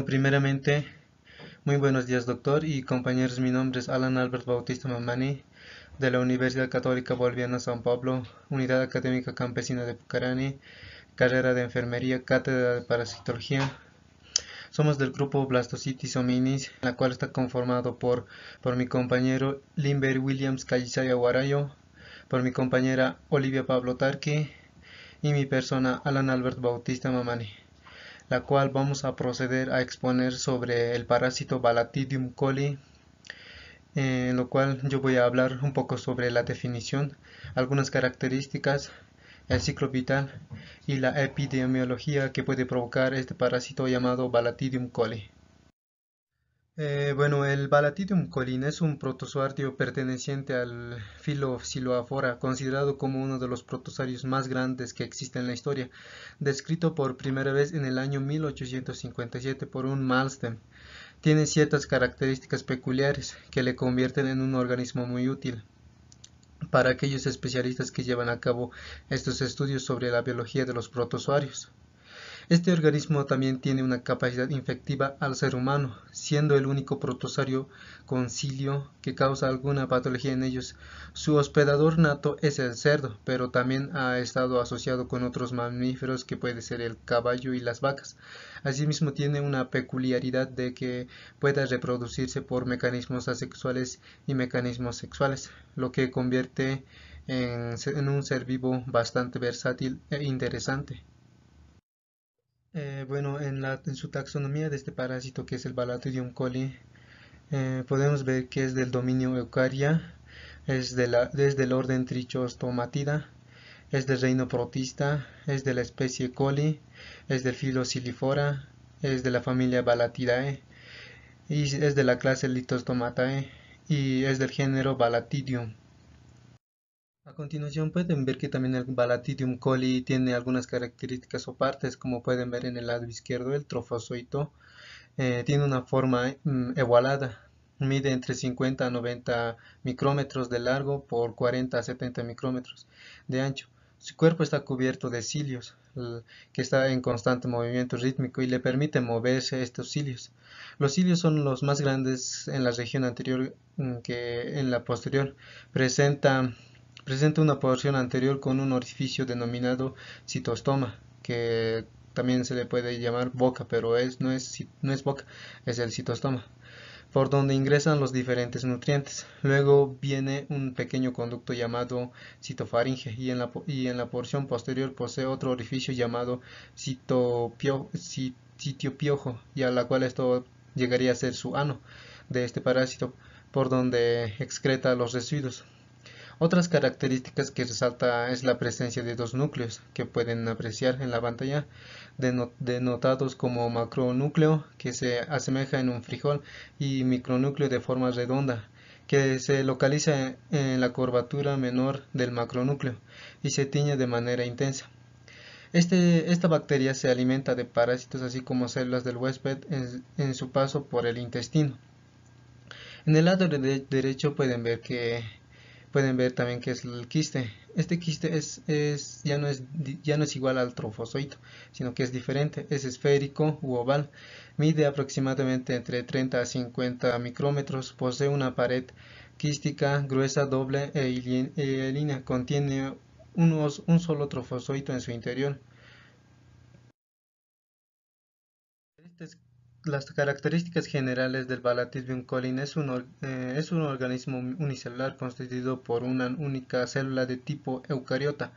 Primeramente, muy buenos días, doctor y compañeros. Mi nombre es Alan Albert Bautista Mamani, de la Universidad Católica Boliviana San Pablo, Unidad Académica Campesina de Pucarani, carrera de Enfermería, cátedra de Parasitología. Somos del grupo Blastocitis hominis, la cual está conformado por mi compañero Limber Williams Callisaya Guarayo, por mi compañera Olivia Pablo Tarqui y mi persona Alan Albert Bautista Mamani, la cual vamos a proceder a exponer sobre el parásito Balatidium coli, en lo cual yo voy a hablar un poco sobre la definición, algunas características, el ciclo vital y la epidemiología que puede provocar este parásito llamado Balatidium coli. El Balatidium colin es un protozoario perteneciente al filo Psiloaphora, considerado como uno de los protozoarios más grandes que existen en la historia, descrito por primera vez en el año 1857 por un Malmsteen. Tiene ciertas características peculiares que le convierten en un organismo muy útil para aquellos especialistas que llevan a cabo estos estudios sobre la biología de los protozoarios. Este organismo también tiene una capacidad infectiva al ser humano, siendo el único protozoario con cilio que causa alguna patología en ellos. Su hospedador nato es el cerdo, pero también ha estado asociado con otros mamíferos que puede ser el caballo y las vacas. Asimismo tiene una peculiaridad de que pueda reproducirse por mecanismos asexuales y mecanismos sexuales, lo que convierte en un ser vivo bastante versátil e interesante. En su taxonomía de este parásito que es el Balatidium coli, podemos ver que es del dominio Eukarya, es del orden Trichostomatida, es del reino Protista, es de la especie coli, es del filo Silifora, es de la familia Balatidae y es de la clase Litostomatae y es del género Balatidium. A continuación pueden ver que también el Balatidium coli tiene algunas características o partes, como pueden ver en el lado izquierdo. El trofozoito tiene una forma ovalada, mide entre 50 a 90 micrómetros de largo por 40 a 70 micrómetros de ancho. Su cuerpo está cubierto de cilios, que está en constante movimiento rítmico y le permite moverse estos cilios. Los cilios son los más grandes en la región anterior que en la posterior. Presenta Presenta una porción anterior con un orificio denominado citostoma, que también se le puede llamar boca, pero no es boca, es el citostoma, por donde ingresan los diferentes nutrientes. Luego viene un pequeño conducto llamado citofaringe y en la porción posterior posee otro orificio llamado sitio piojo, y a la cual esto llegaría a ser su ano de este parásito, por donde excreta los residuos. Otras características que resalta es la presencia de dos núcleos que pueden apreciar en la pantalla, denotados como macronúcleo, que se asemeja en un frijol, y micronúcleo de forma redonda, que se localiza en la curvatura menor del macronúcleo y se tiñe de manera intensa. Esta bacteria se alimenta de parásitos así como células del huésped en su paso por el intestino. En el lado derecho pueden ver también que es el quiste. Este quiste ya no es igual al trofozoito, sino que es diferente, es esférico u oval, mide aproximadamente entre 30 a 50 micrómetros, posee una pared quística gruesa, doble e línea, contiene un solo trofozoito en su interior. Las características generales del Balatidium colin es un organismo unicelular constituido por una única célula de tipo eucariota.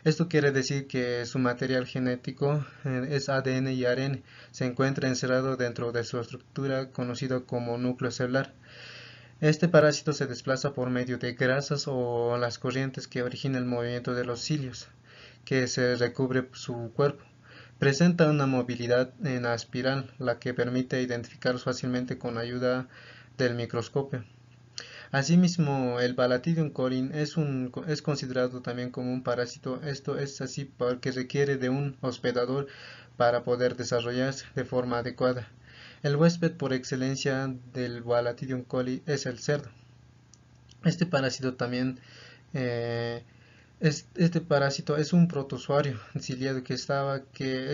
Esto quiere decir que su material genético es ADN y ARN. Se encuentra encerrado dentro de su estructura conocida como núcleo celular. Este parásito se desplaza por medio de grasas o las corrientes que originan el movimiento de los cilios, que se recubre su cuerpo. Presenta una movilidad en la espiral, la que permite identificarlos fácilmente con ayuda del microscopio. Asimismo, el Balatidium colin es considerado también como un parásito. Esto es así porque requiere de un hospedador para poder desarrollarse de forma adecuada. El huésped por excelencia del Balatidium coli es el cerdo. Este parásito también eh, este parásito es un protozoario ciliado que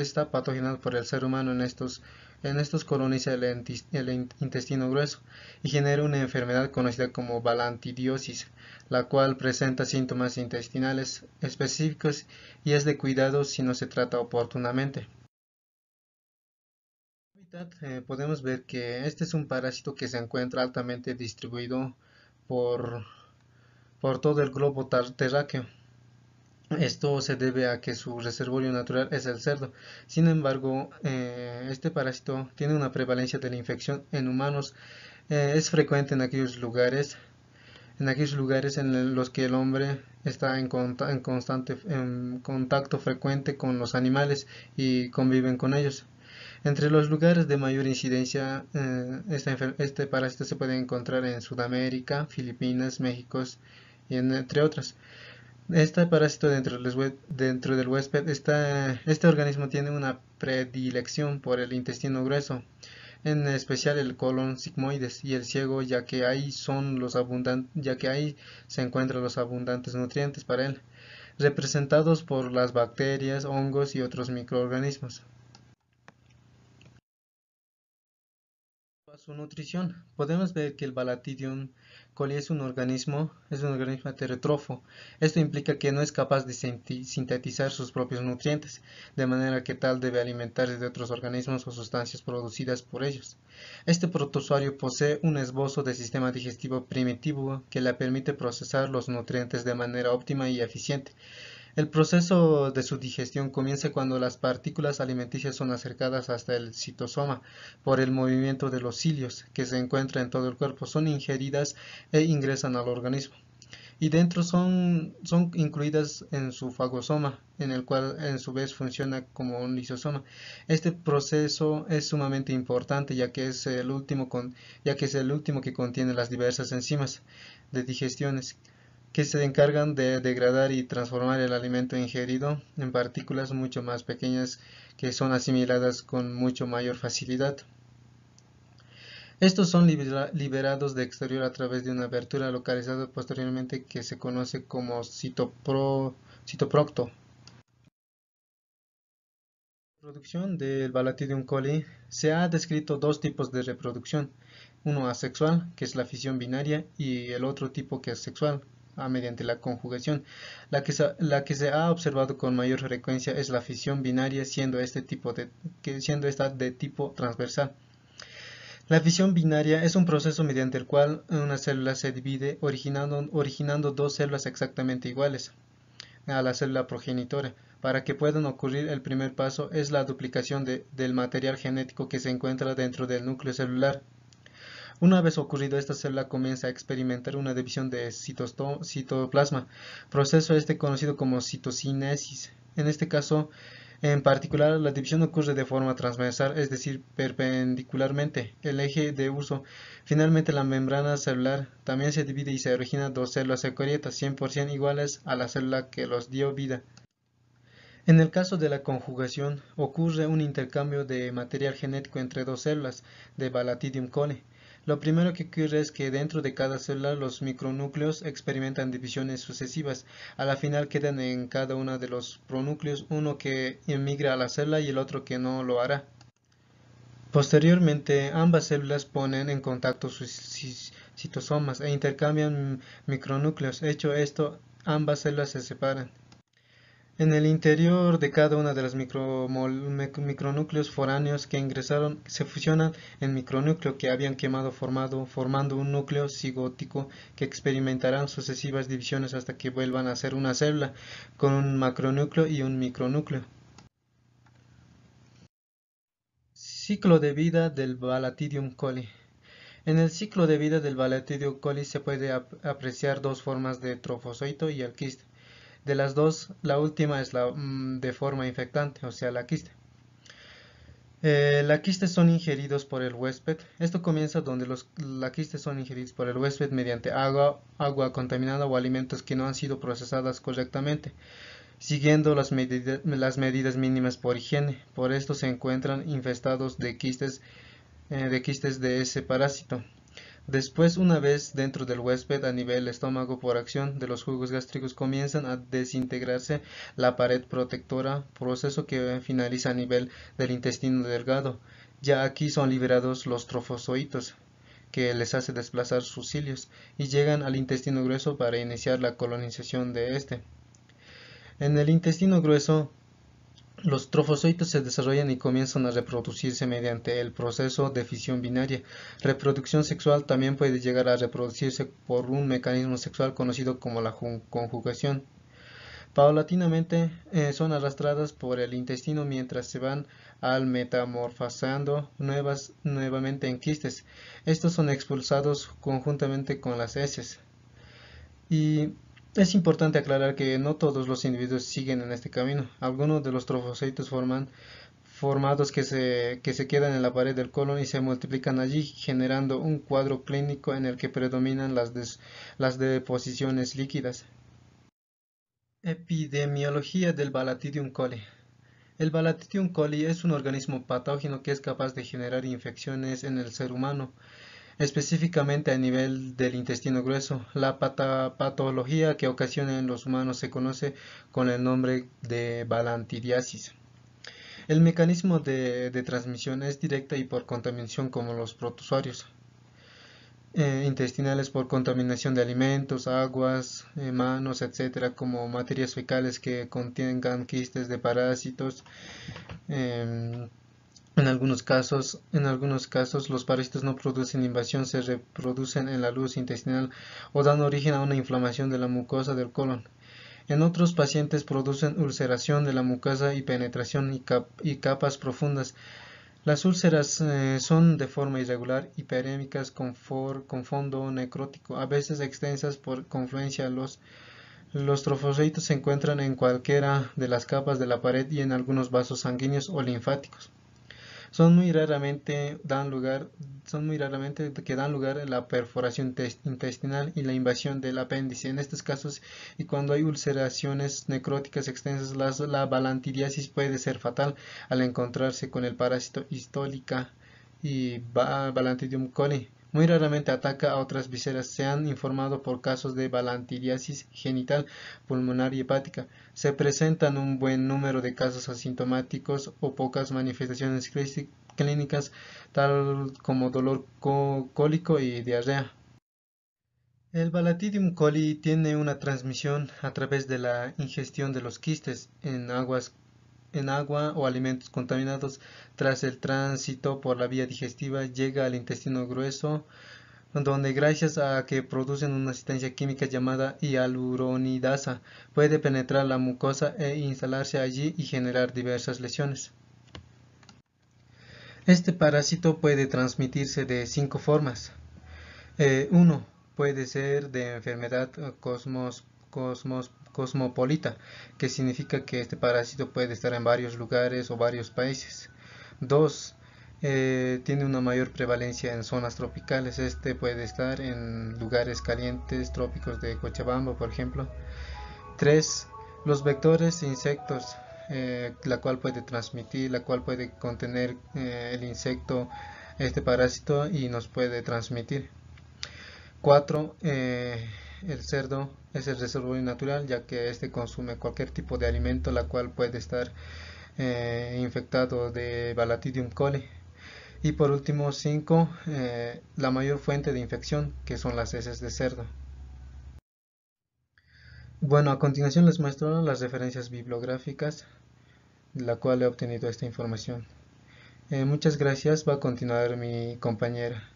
está patogenado por el ser humano en estos En estos coloniza el intestino grueso y genera una enfermedad conocida como balantidiosis, la cual presenta síntomas intestinales específicos y es de cuidado si no se trata oportunamente. Podemos ver que este es un parásito que se encuentra altamente distribuido por, por todo el globo terráqueo. Esto se debe a que su reservorio natural es el cerdo. Sin embargo, este parásito tiene una prevalencia de la infección en humanos. Es frecuente en aquellos lugares en los que el hombre está en contacto frecuente con los animales y conviven con ellos. Entre los lugares de mayor incidencia, este parásito se puede encontrar en Sudamérica, Filipinas, México y entre otras. Este parásito dentro del huésped, este organismo tiene una predilección por el intestino grueso, en especial el colon sigmoides y el ciego, ya que ahí se encuentran los abundantes nutrientes para él, representados por las bacterias, hongos y otros microorganismos. A su nutrición, podemos ver que el Balatidium coli es un organismo heterótrofo. Esto implica que no es capaz de sintetizar sus propios nutrientes, de manera que tal debe alimentarse de otros organismos o sustancias producidas por ellos. Este protozoario posee un esbozo de sistema digestivo primitivo que le permite procesar los nutrientes de manera óptima y eficiente. El proceso de su digestión comienza cuando las partículas alimenticias son acercadas hasta el citosoma por el movimiento de los cilios que se encuentran en todo el cuerpo, son ingeridas e ingresan al organismo. Y dentro son incluidas en su fagosoma, en el cual en su vez funciona como un lisosoma. Este proceso es sumamente importante ya que es el último que contiene las diversas enzimas de digestiones que se encargan de degradar y transformar el alimento ingerido en partículas mucho más pequeñas que son asimiladas con mucho mayor facilidad. Estos son liberados de exterior a través de una abertura localizada posteriormente que se conoce como citoprocto. La reproducción del Balatidium coli se ha descrito dos tipos de reproducción, uno asexual, que es la fisión binaria, y el otro tipo que es sexual, mediante la conjugación. La que se ha observado con mayor frecuencia es la fisión binaria, siendo esta de tipo transversal. La fisión binaria es un proceso mediante el cual una célula se divide originando dos células exactamente iguales a la célula progenitora. Para que puedan ocurrir, el primer paso es la duplicación del material genético que se encuentra dentro del núcleo celular. Una vez ocurrido, esta célula comienza a experimentar una división de citoplasma, proceso este conocido como citocinesis. En este caso, en particular, la división ocurre de forma transversal, es decir, perpendicularmente el eje de uso. Finalmente, la membrana celular también se divide y se originan dos células eucariotas 100% iguales a la célula que los dio vida. En el caso de la conjugación, ocurre un intercambio de material genético entre dos células de Balatidium coli. Lo primero que ocurre es que dentro de cada célula los micronúcleos experimentan divisiones sucesivas. A la final quedan en cada uno de los pronúcleos uno que emigra a la célula y el otro que no lo hará. Posteriormente, ambas células ponen en contacto sus citosomas e intercambian micronúcleos. Hecho esto, ambas células se separan. En el interior de cada una de los micronúcleos foráneos que ingresaron se fusionan en micronúcleo que habían quemado formando un núcleo cigótico que experimentarán sucesivas divisiones hasta que vuelvan a ser una célula con un macronúcleo y un micronúcleo. Ciclo de vida del Balatidium coli. En el ciclo de vida del Balatidium coli se puede apreciar dos formas de trofozoito y el quiste. De las dos, la última es la de forma infectante, o sea, la quiste. La quistes son ingeridos por el huésped. Esto comienza donde los laquistes son ingeridos por el huésped mediante agua contaminada o alimentos que no han sido procesadas correctamente, siguiendo las medidas mínimas por higiene. Por esto se encuentran infestados de quistes de ese parásito. Después, una vez dentro del huésped a nivel estómago por acción de los jugos gástricos comienzan a desintegrarse la pared protectora, proceso que finaliza a nivel del intestino delgado Ya aquí son liberados los trofozoitos, que les hace desplazar sus cilios, y llegan al intestino grueso para iniciar la colonización de este. En el intestino grueso, los trofozoitos se desarrollan y comienzan a reproducirse mediante el proceso de fisión binaria. Reproducción sexual también puede llegar a reproducirse por un mecanismo sexual conocido como la conjugación. Paulatinamente son arrastradas por el intestino mientras se van al metamorfosando nuevamente en quistes. Estos son expulsados conjuntamente con las heces. Y es importante aclarar que no todos los individuos siguen en este camino. Algunos de los trofocitos formados que se quedan en la pared del colon y se multiplican allí, generando un cuadro clínico en el que predominan las deposiciones líquidas. Epidemiología del Balatidium coli. El Balatidium coli es un organismo patógeno que es capaz de generar infecciones en el ser humano, específicamente a nivel del intestino grueso. La patología que ocasiona en los humanos se conoce con el nombre de balantidiasis. El mecanismo de transmisión es directa y por contaminación como los protozoarios. Intestinales por contaminación de alimentos, aguas, manos, etcétera, como materias fecales que contengan quistes de parásitos. En algunos casos los parásitos no producen invasión, se reproducen en la luz intestinal o dan origen a una inflamación de la mucosa del colon. En otros pacientes producen ulceración de la mucosa y penetración y capas profundas. Las úlceras son de forma irregular, hiperémicas con fondo necrótico, a veces extensas por confluencia. Los trofocitos se encuentran en cualquiera de las capas de la pared y en algunos vasos sanguíneos o linfáticos. Son muy raramente que dan lugar a la perforación intestinal y la invasión del apéndice. En estos casos, y cuando hay ulceraciones necróticas extensas, la balantidiasis puede ser fatal al encontrarse con el parásito histólica y Balantidium coli. Muy raramente ataca a otras vísceras. Se han informado por casos de balantidiasis genital, pulmonar y hepática. Se presentan un buen número de casos asintomáticos o pocas manifestaciones clínicas, tal como dolor cólico y diarrea. El Balatidium coli tiene una transmisión a través de la ingestión de los quistes en agua o alimentos contaminados. Tras el tránsito por la vía digestiva llega al intestino grueso, donde gracias a que producen una sustancia química llamada hialuronidasa, puede penetrar la mucosa e instalarse allí y generar diversas lesiones. Este parásito puede transmitirse de 5 formas. 1. Puede ser de enfermedad cosmopolita, que significa que este parásito puede estar en varios lugares o varios países. 2. Tiene una mayor prevalencia en zonas tropicales. Este puede estar en lugares calientes, trópicos de Cochabamba, por ejemplo. 3. Los vectores e insectos, la cual puede contener el insecto, este parásito, y nos puede transmitir. 4. El cerdo es el reservorio natural, ya que este consume cualquier tipo de alimento, la cual puede estar infectado de Balatidium coli. Y por último, 5. La mayor fuente de infección, que son las heces de cerdo. Bueno, a continuación les muestro las referencias bibliográficas de la cual he obtenido esta información. Muchas gracias, va a continuar mi compañera.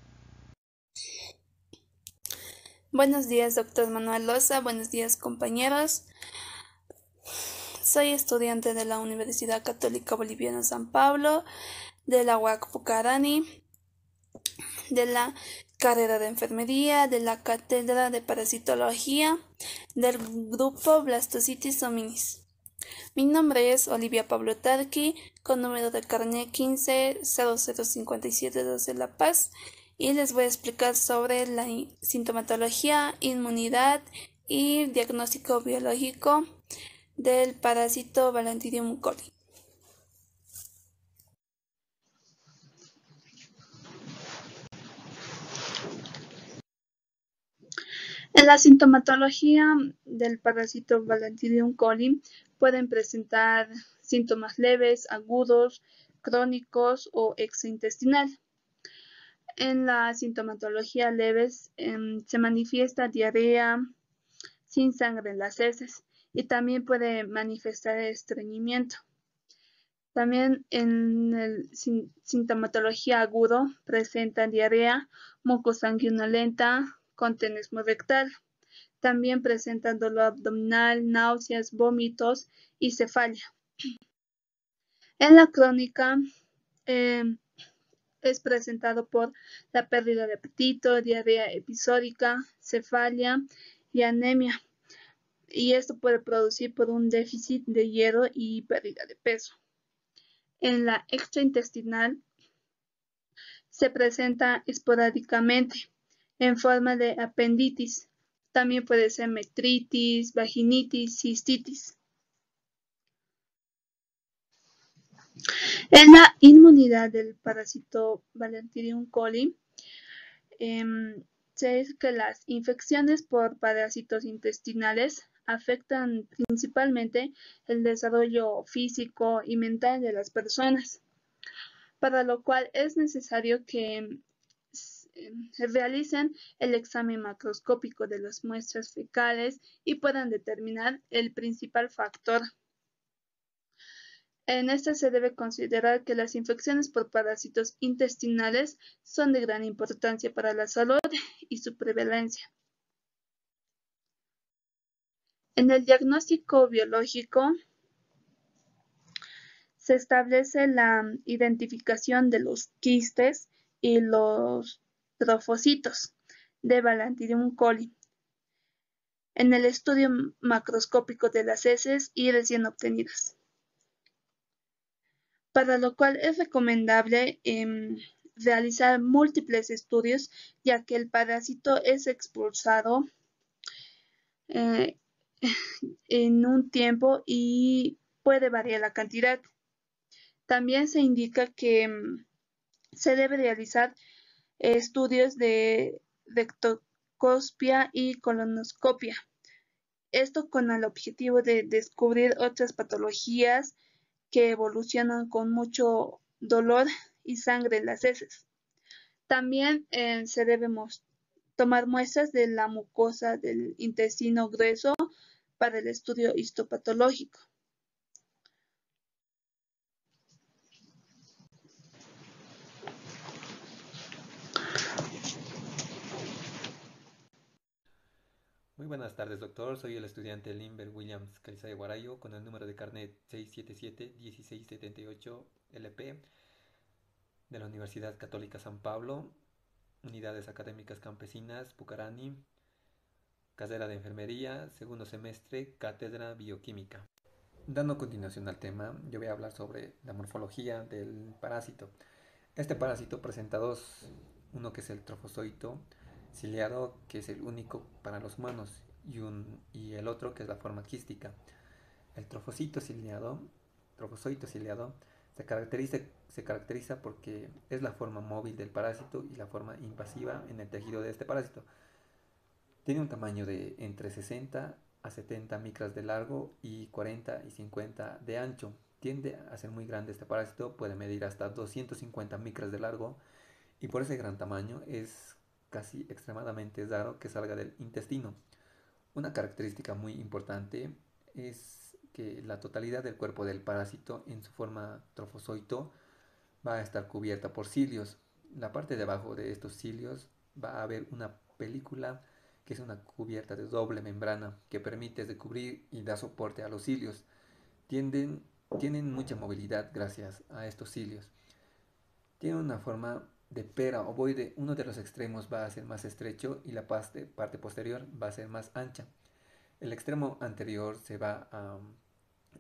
Buenos días, doctor Manuel Loza. Buenos días, compañeros. Soy estudiante de la Universidad Católica Boliviana San Pablo, de la UAC Pucarani, de la carrera de enfermería, de la cátedra de parasitología, del grupo Blastocitis hominis. Mi nombre es Olivia Pablo Tarqui, con número de carnet 15-0057-2 de La Paz, y les voy a explicar sobre la sintomatología, inmunidad y diagnóstico biológico del parásito Ballantidium coli. En la sintomatología del parásito Ballantidium coli pueden presentar síntomas leves, agudos, crónicos o extraintestinal. En la sintomatología leves se manifiesta diarrea sin sangre en las heces y también puede manifestar estreñimiento. También en el sintomatología agudo presenta diarrea, mucosanguinolenta con tenesmo rectal. También presentan dolor abdominal, náuseas, vómitos y cefalia. En la crónica es presentado por la pérdida de apetito, diarrea episódica, cefalia y anemia. Y esto puede producir por un déficit de hierro y pérdida de peso. En la extraintestinal se presenta esporádicamente en forma de apendicitis. También puede ser metritis, vaginitis, cistitis. En la inmunidad del parásito Balantidium coli, se dice que las infecciones por parásitos intestinales afectan principalmente el desarrollo físico y mental de las personas, para lo cual es necesario que realicen el examen macroscópico de las muestras fecales y puedan determinar el principal factor. En esta se debe considerar que las infecciones por parásitos intestinales son de gran importancia para la salud y su prevalencia. En el diagnóstico biológico se establece la identificación de los quistes y los trofocitos de Balantidium coli en el estudio macroscópico de las heces y recién obtenidas, para lo cual es recomendable realizar múltiples estudios, ya que el parásito es expulsado en un tiempo y puede variar la cantidad. También se indica que se debe realizar estudios de rectoscopia y colonoscopia. Esto con el objetivo de descubrir otras patologías que evolucionan con mucho dolor y sangre en las heces. También se debe tomar muestras de la mucosa del intestino grueso para el estudio histopatológico. Muy buenas tardes, doctor. Soy el estudiante Limber Williams Calizay Guarayo con el número de carnet 677-1678-LP de la Universidad Católica San Pablo, Unidades Académicas Campesinas, Pucarani, carrera de Enfermería, segundo semestre, Cátedra Bioquímica. Dando continuación al tema, yo voy a hablar sobre la morfología del parásito. Este parásito presenta dos, uno que es el trofozoito ciliado, que es el único para los humanos, y el otro que es la forma quística. El trofozoito ciliado se caracteriza porque es la forma móvil del parásito y la forma invasiva en el tejido de este parásito. Tiene un tamaño de entre 60 a 70 micras de largo y 40 y 50 de ancho. Tiende a ser muy grande este parásito, puede medir hasta 250 micras de largo y por ese gran tamaño es casi extremadamente raro que salga del intestino. Una característica muy importante es que la totalidad del cuerpo del parásito en su forma trofozoito va a estar cubierta por cilios. La parte de abajo de estos cilios va a haber una película que es una cubierta de doble membrana que permite recubrir y da soporte a los cilios. Tienen mucha movilidad gracias a estos cilios. Tiene una forma de pera ovoide, uno de los extremos va a ser más estrecho y la parte posterior va a ser más ancha. El extremo anterior se va a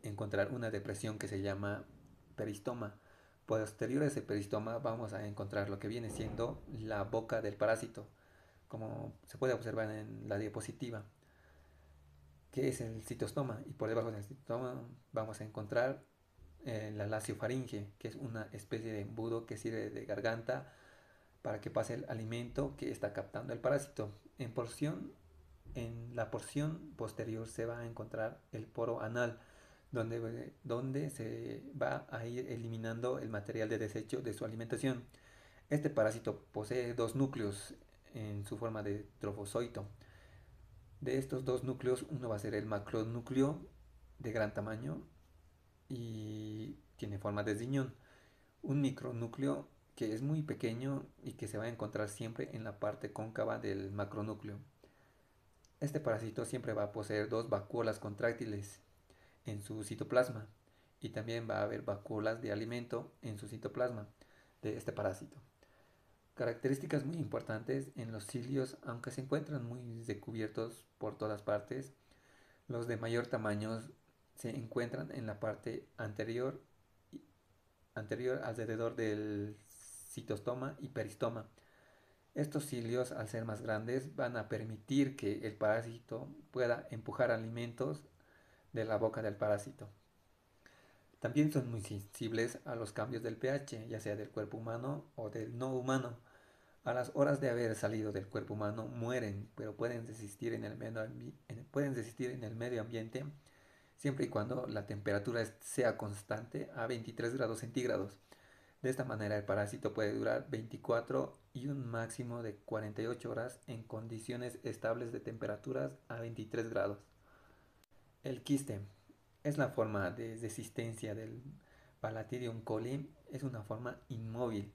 encontrar una depresión que se llama peristoma. Posterior a ese peristoma vamos a encontrar lo que viene siendo la boca del parásito, como se puede observar en la diapositiva, que es el citostoma, y por debajo del citostoma vamos a encontrar la laciofaringe, que es una especie de embudo que sirve de garganta para que pase el alimento que está captando el parásito. En la porción posterior se va a encontrar el poro anal, donde se va a ir eliminando el material de desecho de su alimentación. Este parásito posee dos núcleos en su forma de trofozoito. De estos dos núcleos, uno va a ser el macronúcleo de gran tamaño y tiene forma de riñón. Un micronúcleo que es muy pequeño y que se va a encontrar siempre en la parte cóncava del macronúcleo. Este parásito siempre va a poseer dos vacuolas contráctiles en su citoplasma y también va a haber vacuolas de alimento en su citoplasma de este parásito. Características muy importantes en los cilios, aunque se encuentran muy recubiertos por todas partes, los de mayor tamaño se encuentran en la parte anterior alrededor del citostoma y peristoma. Estos cilios, al ser más grandes, van a permitir que el parásito pueda empujar alimentos de la boca del parásito. También son muy sensibles a los cambios del pH, ya sea del cuerpo humano o del no humano. A las horas de haber salido del cuerpo humano mueren, pero pueden resistir en el medio ambiente siempre y cuando la temperatura sea constante a 23 grados centígrados. De esta manera el parásito puede durar 24 y un máximo de 48 horas en condiciones estables de temperaturas a 23 grados. El quiste es la forma de resistencia del Bacterium coli, es una forma inmóvil.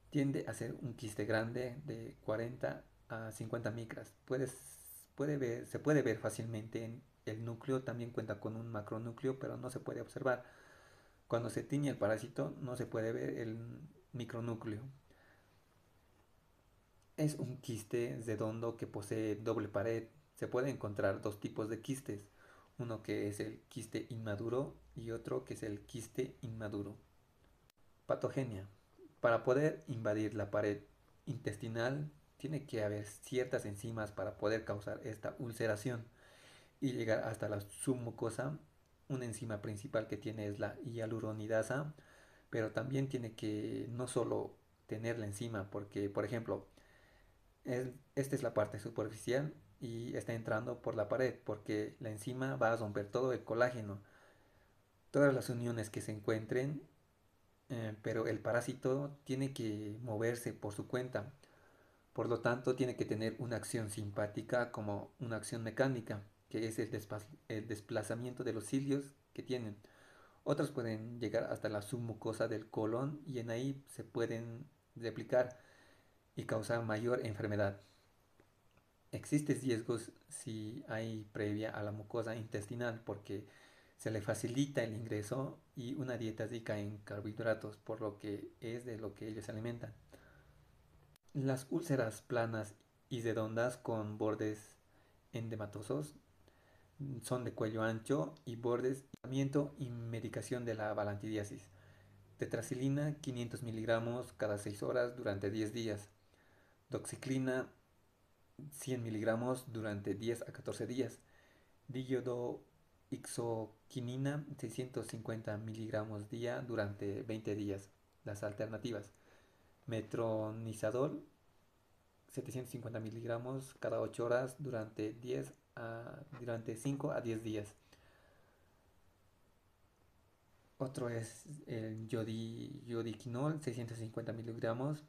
Tiende a ser un quiste grande de 40 a 50 micras. Se puede ver fácilmente en el núcleo, también cuenta con un macronúcleo, pero no se puede observar. Cuando se tiñe el parásito no se puede ver el micronúcleo. Es un quiste redondo que posee doble pared. Se puede encontrar dos tipos de quistes, uno que es el quiste inmaduro y otro que es el quiste inmaduro. Patogenia. Para poder invadir la pared intestinal tiene que haber ciertas enzimas para poder causar esta ulceración y llegar hasta la submucosa. Una enzima principal que tiene es la hialuronidasa, pero también tiene que no solo tener la enzima, porque por ejemplo, esta es la parte superficial y está entrando por la pared, porque la enzima va a romper todo el colágeno, todas las uniones que se encuentren, pero el parásito tiene que moverse por su cuenta. Por lo tanto, tiene que tener una acción simpática como una acción mecánica, que es el desplazamiento de los cilios que tienen. Otros pueden llegar hasta la submucosa del colon y en ahí se pueden replicar y causar mayor enfermedad. Existen riesgos si hay previa a la mucosa intestinal porque se le facilita el ingreso y una dieta rica en carbohidratos, por lo que es de lo que ellos se alimentan. Las úlceras planas y redondas con bordes endematosos son de cuello ancho y bordes, tratamiento y medicación de la balantidiasis. Tetracilina 500 miligramos cada 6 horas durante 10 días. Doxiclina 100 miligramos durante 10 a 14 días. Diodoxoquinina 650 miligramos día durante 20 días. Las alternativas: metronidazol 750 miligramos cada 8 horas durante 5 a 10 días. Otro es el yodiquinol 650 miligramos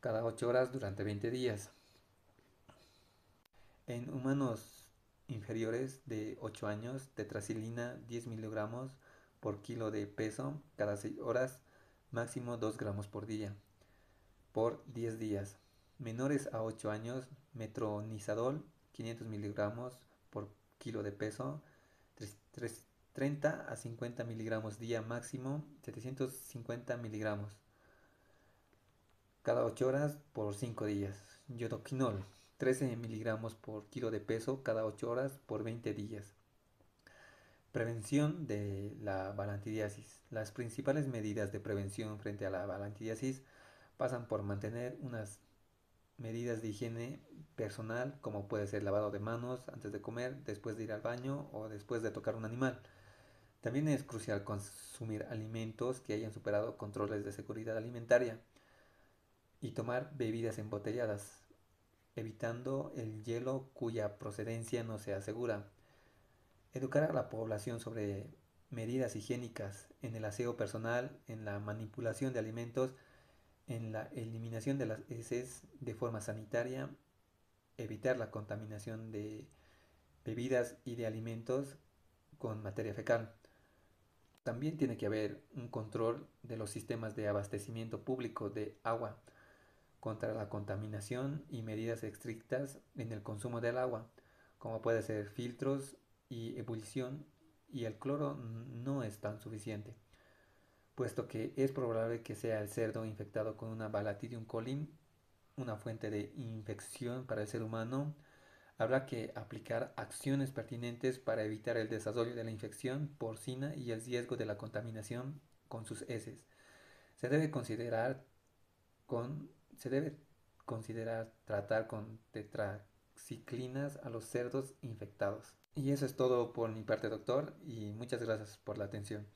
cada 8 horas durante 20 días. En humanos inferiores de 8 años, tetracilina 10 miligramos por kilo de peso cada 6 horas, máximo 2 gramos por día, por 10 días. Menores a 8 años, metronidazol 500 miligramos por kilo de peso, 30 a 50 miligramos día, máximo 750 miligramos cada 8 horas por 5 días. Yodoquinol 13 miligramos por kilo de peso cada 8 horas por 20 días. Prevención de la balantidiasis. Las principales medidas de prevención frente a la balantidiasis pasan por mantener unas medidas de higiene personal, como puede ser lavado de manos antes de comer, después de ir al baño o después de tocar un animal. También es crucial consumir alimentos que hayan superado controles de seguridad alimentaria y tomar bebidas embotelladas, evitando el hielo cuya procedencia no sea segura. Educar a la población sobre medidas higiénicas en el aseo personal, en la manipulación de alimentos, en la eliminación de las heces de forma sanitaria, evitar la contaminación de bebidas y de alimentos con materia fecal. También tiene que haber un control de los sistemas de abastecimiento público de agua contra la contaminación y medidas estrictas en el consumo del agua, como puede ser filtros y ebullición, y el cloro no es tan suficiente, puesto que es probable que sea el cerdo infectado con una Balatidium coli, una fuente de infección para el ser humano. Habrá que aplicar acciones pertinentes para evitar el desarrollo de la infección porcina y el riesgo de la contaminación con sus heces. Se debe considerar con, se debe considerar tratar con tetraciclinas a los cerdos infectados. Y eso es todo por mi parte, doctor, y muchas gracias por la atención.